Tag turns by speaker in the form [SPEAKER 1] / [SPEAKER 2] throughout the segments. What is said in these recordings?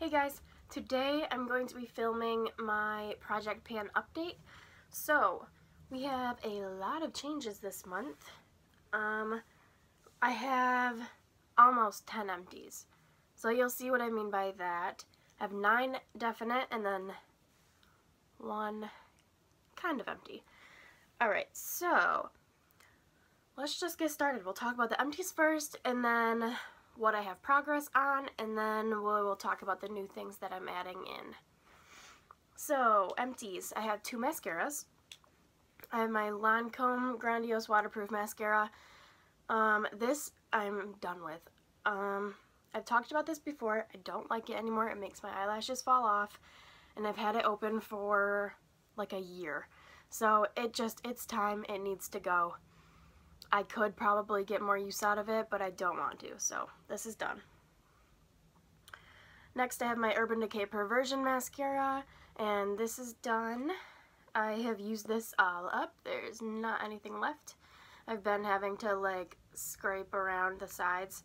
[SPEAKER 1] Hey guys, today I'm going to be filming my project pan update. So, we have a lot of changes this month. I have almost 10 empties. So you'll see what I mean by that. I have 9 definite and then 1 kind of empty. Alright, so let's just get started. We'll talk about the empties first and then what I have progress on, and then we'll talk about the new things that I'm adding in. So, empties. I have 2 mascaras. I have my Lancome Grandiose Waterproof Mascara. This I'm done with. I've talked about this before. I don't like it anymore. It makes my eyelashes fall off, and I've had it open for like a year. So it's time. It needs to go. I could probably get more use out of it, but I don't want to, so this is done. Next I have my Urban Decay Perversion Mascara, and this is done. I have used this all up. There's not anything left. I've been having to like scrape around the sides,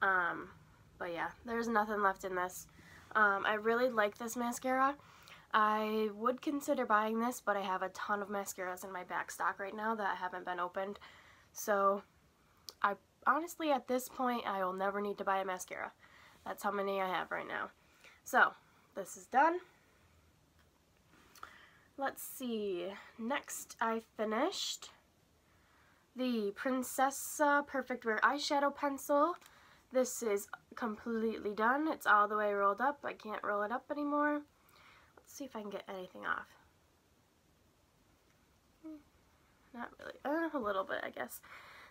[SPEAKER 1] but yeah, there's nothing left in this. I really like this mascara. I would consider buying this, but I have a ton of mascaras in my back stock right now that haven't been opened. So, I honestly, at this point, I will never need to buy a mascara. That's how many I have right now. So, this is done. Let's see. Next, I finished the Princessa Perfect Wear Eyeshadow Pencil. This is completely done. It's all the way rolled up. I can't roll it up anymore. Let's see if I can get anything off. Not really, a little bit I guess.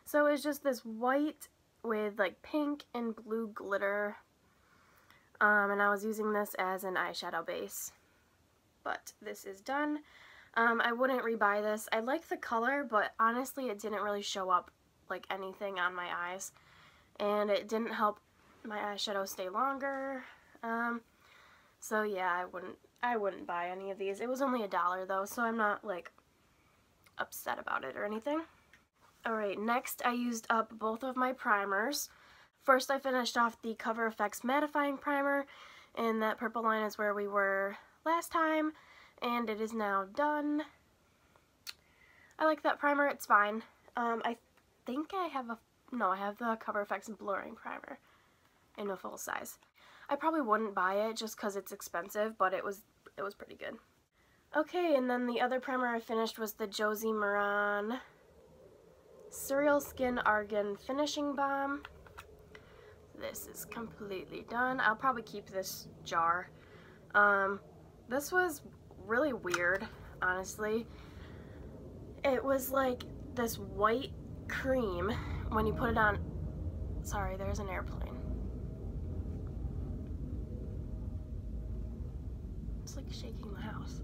[SPEAKER 1] So it's just this white with like pink and blue glitter, and I was using this as an eyeshadow base, but this is done. I wouldn't rebuy this. I like the color, but honestly it didn't really show up like anything on my eyes, and it didn't help my eyeshadow stay longer, so yeah, I wouldn't buy any of these. It was only $1 though, so I'm not like upset about it or anything. Alright, next I used up both of my primers. First I finished off the Cover FX Mattifying Primer, and that purple line is where we were last time, and it is now done. I like that primer, it's fine. I think I have I have the Cover FX Blurring Primer in a full size. I probably wouldn't buy it just because it's expensive, but it was pretty good. Okay, and then the other primer I finished was the Josie Maran Cereal Skin Argan Finishing Balm. This is completely done. I'll probably keep this jar. This was really weird, honestly. It was like this white cream when you put it on. Sorry, there's an airplane. It's like shaking the house.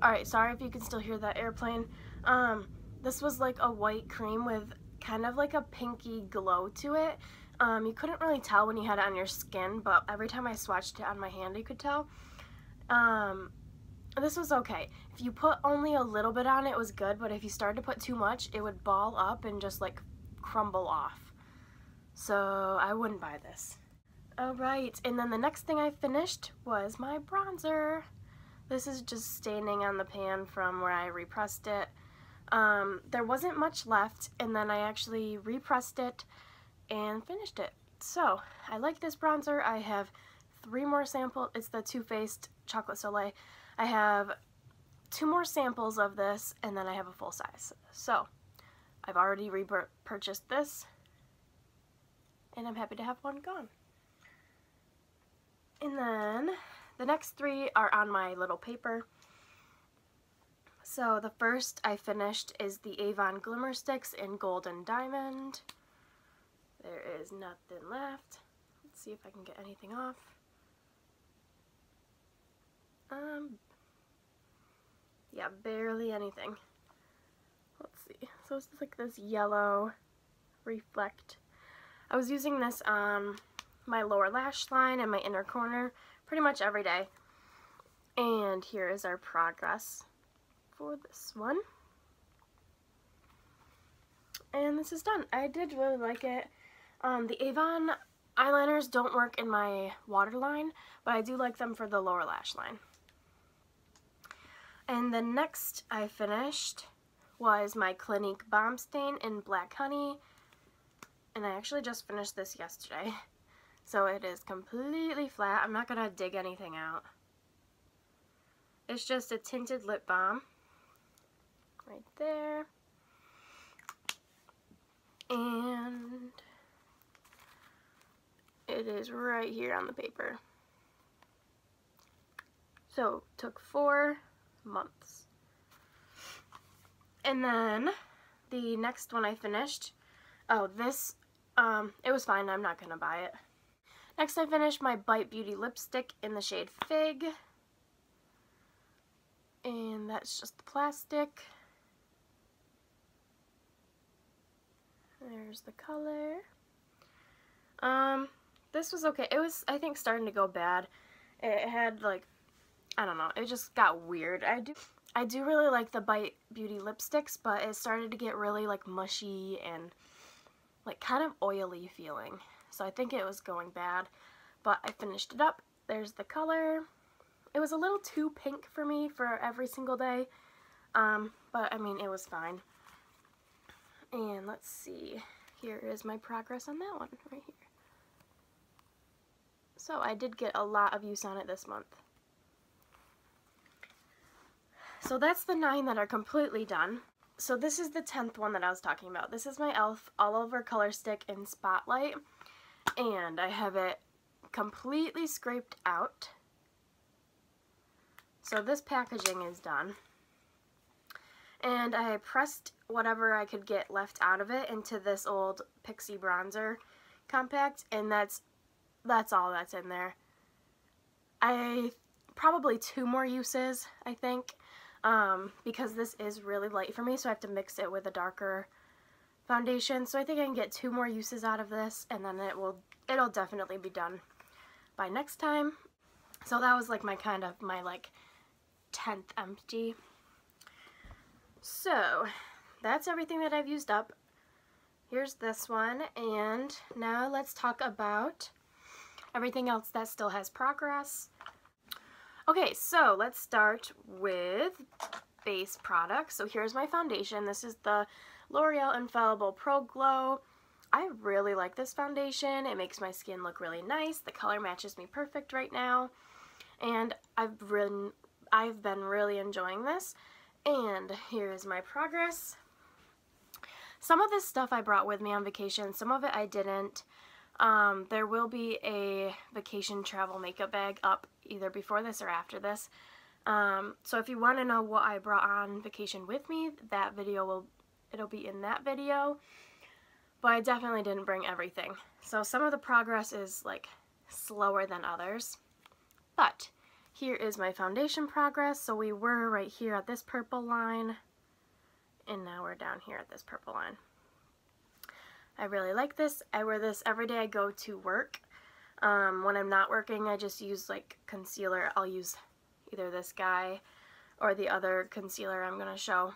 [SPEAKER 1] Alright, sorry if you can still hear that airplane. This was like a white cream with kind of like a pinky glow to it. You couldn't really tell when you had it on your skin, but every time I swatched it on my hand you could tell. This was okay. If you put only a little bit on it, it was good, but if you started to put too much, it would ball up and just like crumble off. So I wouldn't buy this. Alright, and then the next thing I finished was my bronzer. This is just staining on the pan from where I repressed it. There wasn't much left, and then I actually repressed it and finished it. So, I like this bronzer. I have 3 more samples. It's the Too Faced Chocolate Soleil. I have 2 more samples of this, and then I have a full size. So, I've already purchased this, and I'm happy to have one gone. And then the next 3 are on my little paper. So the first I finished is the Avon Glimmer Sticks in Golden Diamond. There is nothing left. Let's see if I can get anything off. Yeah, barely anything. Let's see. So it's like this yellow reflect. I was using this on my lower lash line and my inner corner pretty much every day. And here is our progress for this one. And this is done. I did really like it. The Avon eyeliners don't work in my waterline, but I do like them for the lower lash line. And the next I finished was my Clinique Bomb Stain in Black Honey. And I actually just finished this yesterday. So it is completely flat. I'm not going to dig anything out. It's just a tinted lip balm. Right there. And it is right here on the paper. So, took 4 months. And then, the next one I finished, this, it was fine, I'm not gonna buy it. Next I finished my Bite Beauty lipstick in the shade Fig. And that's just the plastic. There's the color. This was okay. It was, I think, starting to go bad. It had, like, I don't know, it just got weird. I do really like the Bite Beauty lipsticks, but it started to get really, like, mushy and, like, kind of oily feeling. So I think it was going bad, but I finished it up. There's the color. It was a little too pink for me for every single day, but, I mean, it was fine. And let's see, here is my progress on that one right here. So I did get a lot of use on it this month. So that's the 9 that are completely done. So this is the 10th one that I was talking about. This is my e.l.f. All Over Color Stick in Spotlight. And I have it completely scraped out. So this packaging is done. And I pressed whatever I could get left out of it into this old Pixie bronzer compact, and that's all that's in there. Probably 2 more uses, I think, because this is really light for me, so I have to mix it with a darker foundation. So I think I can get 2 more uses out of this, and then it'll definitely be done by next time. So that was like my 10th empty. So that's everything that I've used up. Here's this one, and now let's talk about everything else that still has progress. Okay, so let's start with base products. So here's my foundation. This is the L'Oreal Infallible Pro Glow. I really like this foundation. It makes my skin look really nice. The color matches me perfect right now, and I've been really enjoying this. And here is my progress. Some of this stuff I brought with me on vacation, some of it I didn't. There will be a vacation travel makeup bag up either before this or after this. So if you want to know what I brought on vacation with me, that video it'll be in that video. But I definitely didn't bring everything. So some of the progress is like slower than others. But here is my foundation progress. So we were right here at this purple line, and now we're down here at this purple line. I really like this. I wear this every day I go to work. When I'm not working, I just use like concealer. I'll use either this guy or the other concealer I'm going to show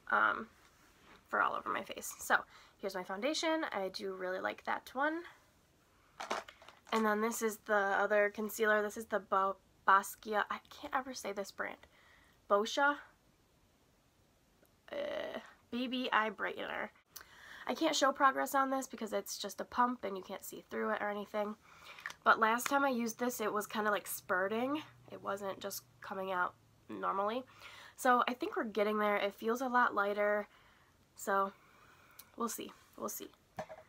[SPEAKER 1] for all over my face. So here's my foundation. I do really like that one. And then this is the other concealer. This is the Boscia. I can't ever say this brand. Boscia BB Eye Brightener. I can't show progress on this because it's just a pump and you can't see through it or anything. But last time I used this, it was kind of like spurting. It wasn't just coming out normally. So I think we're getting there. It feels a lot lighter. So we'll see. We'll see.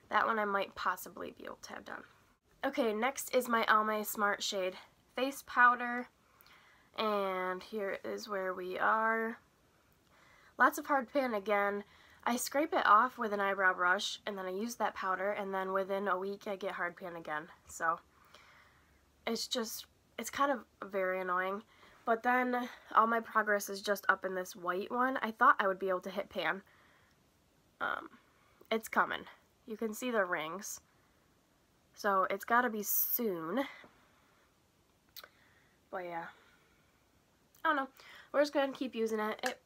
[SPEAKER 1] That one I might possibly be able to have done. Okay, next is my Almay Smart Shade Face Powder. And here is where we are. Lots of hard pan again. I scrape it off with an eyebrow brush, and then I use that powder, and then within a week I get hard pan again. So it's kind of very annoying. But then all my progress is just up in this white one. I thought I would be able to hit pan. It's coming. You can see the rings. So it's gotta be soon. But yeah. I don't know. We're just gonna keep using it.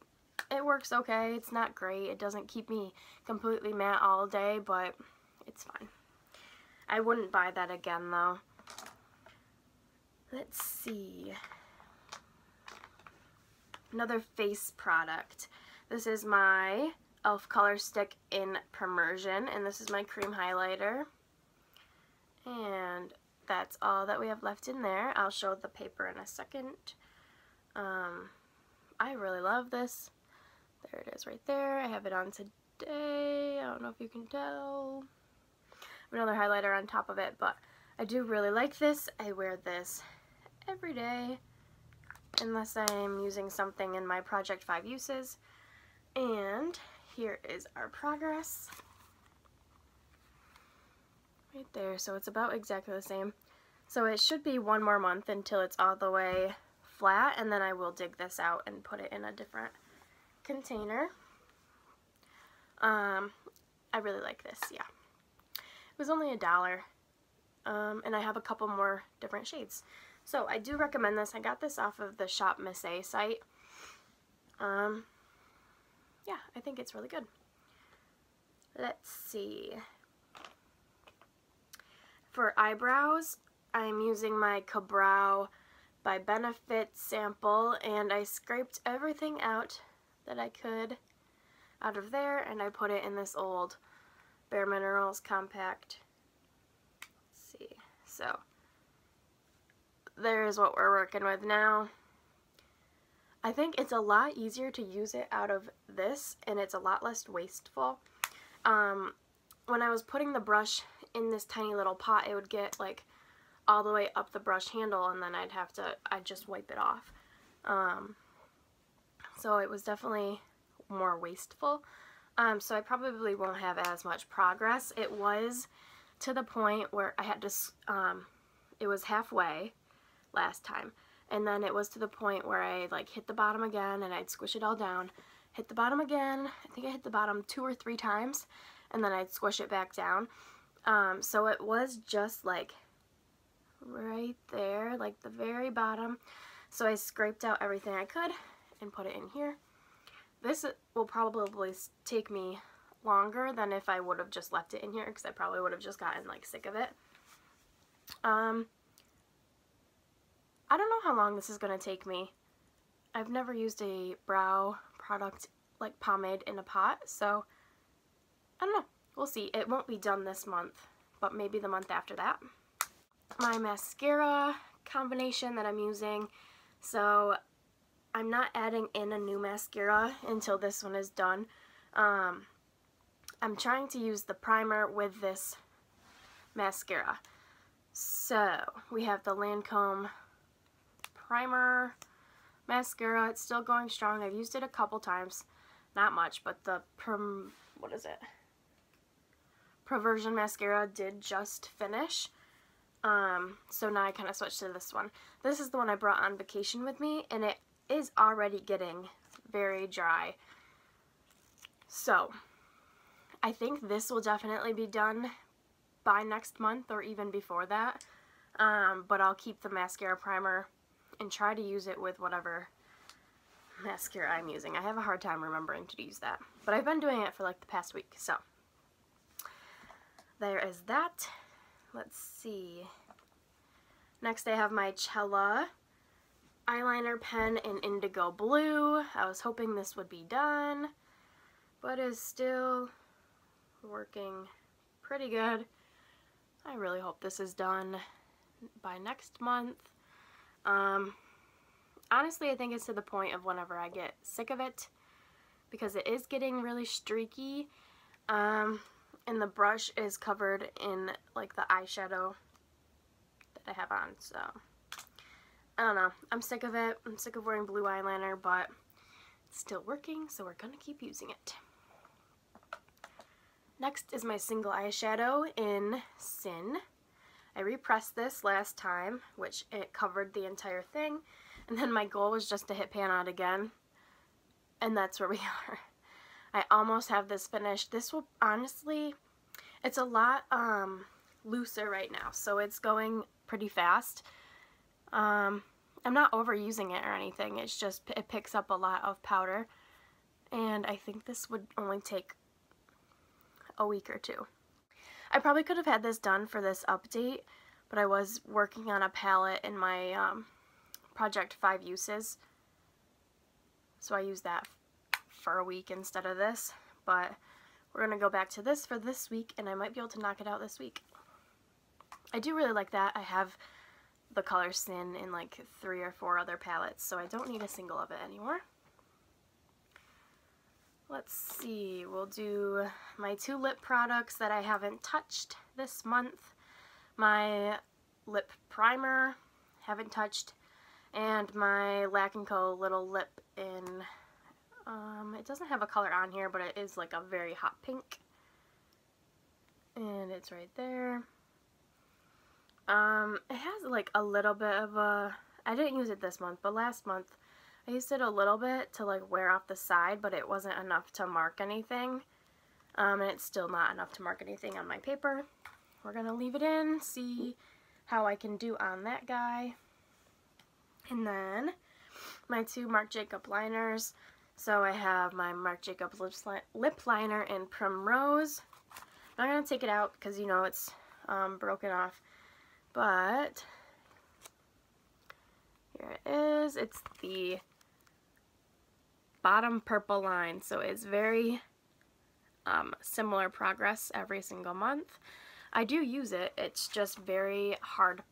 [SPEAKER 1] it works okay. It's not great. It doesn't keep me completely matte all day, but it's fine. I wouldn't buy that again though. Let's see. Another face product. This is my e.l.f. Color Stick in Permersion, and this is my cream highlighter. And that's all that we have left in there. I'll show the paper in a second. I really love this. There it is right there. I have it on today. I don't know if you can tell. Another highlighter on top of it, but I do really like this. I wear this every day unless I'm using something in my Project 5 uses. And here is our progress. Right there, so it's about exactly the same. So it should be one more month until it's all the way flat, and then I will dig this out and put it in a different container. I really like this, yeah. It was only $1, and I have a couple more different shades. So I do recommend this. I got this off of the Shop Miss A site. Yeah, I think it's really good. Let's see. For eyebrows, I'm using my Ka-Brow by Benefit sample, and I scraped everything out that I could out of there, and I put it in this old Bare Minerals compact. Let's see. So there's what we're working with now. I think it's a lot easier to use it out of this, and it's a lot less wasteful. When I was putting the brush in this tiny little pot, it would get like all the way up the brush handle, and then I'd just wipe it off. So it was definitely more wasteful. So I probably won't have as much progress. It was to the point where I had to, it was halfway last time, and then it was to the point where I like hit the bottom again, and I'd squish it all down, hit the bottom again. I think I hit the bottom 2 or 3 times, and then I'd squish it back down. So it was just like right there, like the very bottom. So I scraped out everything I could and put it in here. This will probably take me longer than if I would have just left it in here, because I probably would have just gotten like sick of it. I don't know how long this is going to take me. I've never used a brow product like pomade in a pot, so I don't know. We'll see. It won't be done this month, but maybe the month after that. My mascara combination that I'm using, so I'm not adding in a new mascara until this one is done. I'm trying to use the primer with this mascara. So we have the Lancome primer mascara. It's still going strong. I've used it a couple times, not much, but the Perversion mascara did just finish. So now I kind of switched to this one. This is the one I brought on vacation with me, and it is already getting very dry. So I think this will definitely be done by next month or even before that. But I'll keep the mascara primer and try to use it with whatever mascara I'm using. I have a hard time remembering to use that, but I've been doing it for like the past week, so there is that. Let's see. Next I have my Cella eyeliner pen in indigo blue. I was hoping this would be done, but is still working pretty good. I really hope this is done by next month. Honestly, I think it's to the point of whenever I get sick of it, because it is getting really streaky, and the brush is covered in like the eyeshadow that I have on, so I don't know. I'm sick of it. I'm sick of wearing blue eyeliner, but it's still working, so we're gonna keep using it. Next is my single eyeshadow in Sin. I repressed this last time, which it covered the entire thing, and then my goal was just to hit pan on again, and that's where we are. I almost have this finished. This will, honestly, it's a lot looser right now, so it's going pretty fast. I'm not overusing it or anything, it's just, it picks up a lot of powder, and I think this would only take a week or two. I probably could have had this done for this update, but I was working on a palette in my project 5 uses, so I used that for a week instead of this, but we're going to go back to this for this week, and I might be able to knock it out this week. I do really like that. I have the color Sin in like 3 or 4 other palettes, so I don't need a single of it anymore. Let's see, we'll do my 2 lip products that I haven't touched this month. My lip primer, haven't touched, and my Lac & Co. little lip in, it doesn't have a color on here, but it is like a very hot pink. And it's right there. It has like a little bit of a, I didn't use it this month, but last month I used it a little bit to like wear off the side, but it wasn't enough to mark anything. And it's still not enough to mark anything on my paper. We're gonna leave it in, see how I can do on that guy. And then my 2 Marc Jacobs liners. So I have my Marc Jacobs lip liner in Primrose. I'm not gonna take it out because you know it's broken off. But here it is. It's the bottom purple line, so it's very similar progress every single month. I do use it. It's just very hard.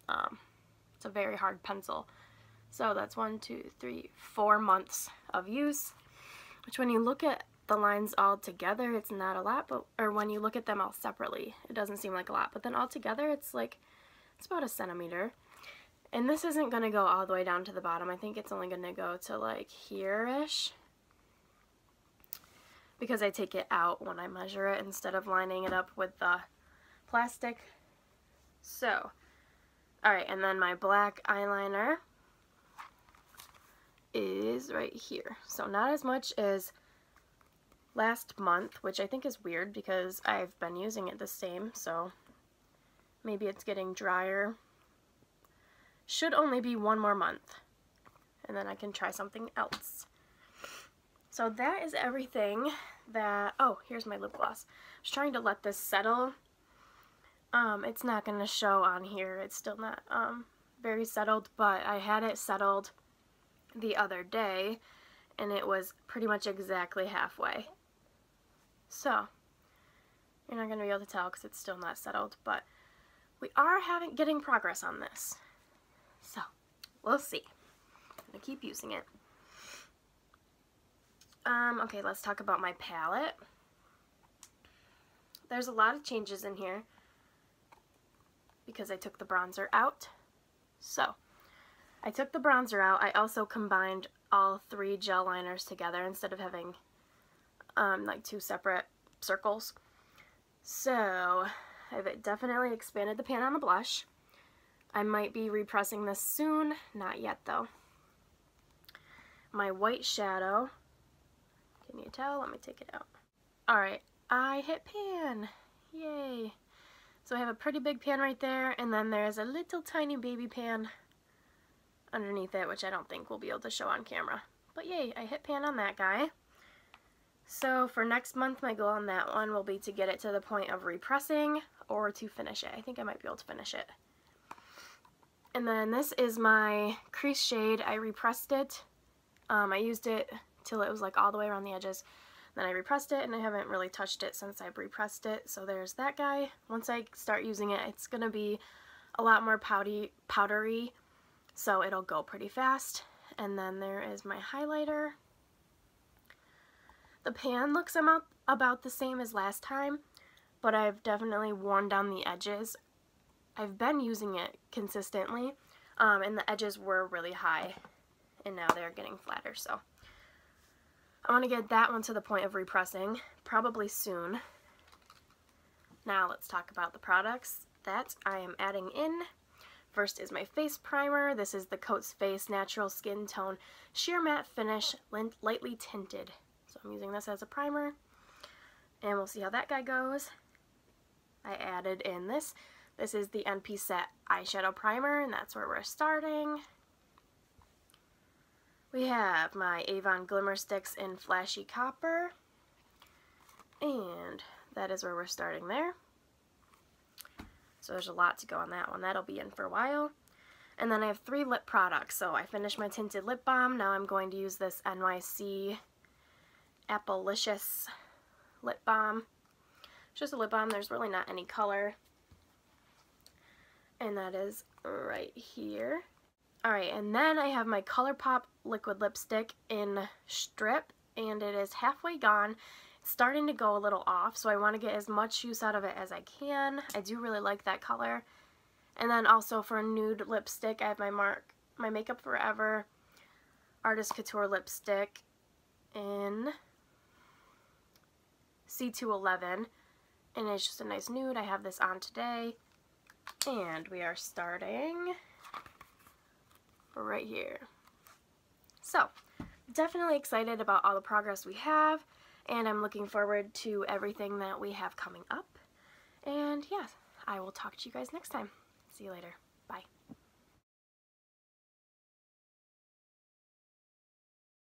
[SPEAKER 1] It's a very hard pencil. So that's 1, 2, 3, 4 months of use. Which, when you look at the lines all together, it's not a lot, but or when you look at them all separately, it doesn't seem like a lot, but then all together it's like, it's about 1 centimeter. And this isn't going to go all the way down to the bottom. I think it's only going to go to like here-ish, because I take it out when I measure it instead of lining it up with the plastic. So, alright, and then my black eyeliner is right here. So not as much as last month, which I think is weird because I've been using it the same, so maybe it's getting drier. Should only be 1 more month, and then I can try something else. So that is everything that, oh, here's my lip gloss. I was trying to let this settle. It's not going to show on here. It's still not very settled, but I had it settled the other day, and it was pretty much exactly halfway. So, you're not going to be able to tell because it's still not settled, but we are getting progress on this. So, we'll see. I'm going to keep using it. Okay, let's talk about my palette. There's a lot of changes in here because I took the bronzer out. So, I took the bronzer out. I also combined all 3 gel liners together instead of having like 2 separate circles. So I've definitely expanded the pan on the blush. I might be repressing this soon. Not yet though. My white shadow. Can you tell? Let me take it out. Alright, I hit pan. Yay. So I have a pretty big pan right there, and then there's a little tiny baby pan underneath it, which I don't think we'll be able to show on camera. But yay, I hit pan on that guy. So for next month, my goal on that one will be to get it to the point of repressing or to finish it. I think I might be able to finish it. And then this is my crease shade. I repressed it. I used it till it was like all the way around the edges. Then I repressed it, and I haven't really touched it since I've repressed it. So there's that guy. Once I start using it, it's going to be a lot more powdery, so it'll go pretty fast. And then there is my highlighter. The pan looks about the same as last time, but I've definitely worn down the edges. I've been using it consistently, and the edges were really high, and now they're getting flatter, so I want to get that one to the point of repressing, probably soon. Now let's talk about the products that I am adding in. First is my face primer. This is the Coats Face Natural Skin Tone Sheer Matte Finish, Lightly Tinted. So I'm using this as a primer, and we'll see how that guy goes. I added in this. This is the NP Set Eyeshadow Primer, and that's where we're starting. We have my Avon Glimmer Sticks in Flashy Copper, and that is where we're starting there. So there's a lot to go on that one. That'll be in for a while. And then I have 3 lip products. So I finished my tinted lip balm. Now I'm going to use this NYC Applicious lip balm. It's just a lip balm. There's really not any color. And that is right here. Alright, and then I have my ColourPop liquid lipstick in Strip, and it is halfway gone. It's starting to go a little off, so I want to get as much use out of it as I can. I do really like that color. And then also for a nude lipstick, I have my Makeup Forever Artist Couture lipstick in C211, and it's just a nice nude. I have this on today, and we are starting right here. So, definitely excited about all the progress we have, and I'm looking forward to everything that we have coming up. And yeah, I will talk to you guys next time. See you later. Bye.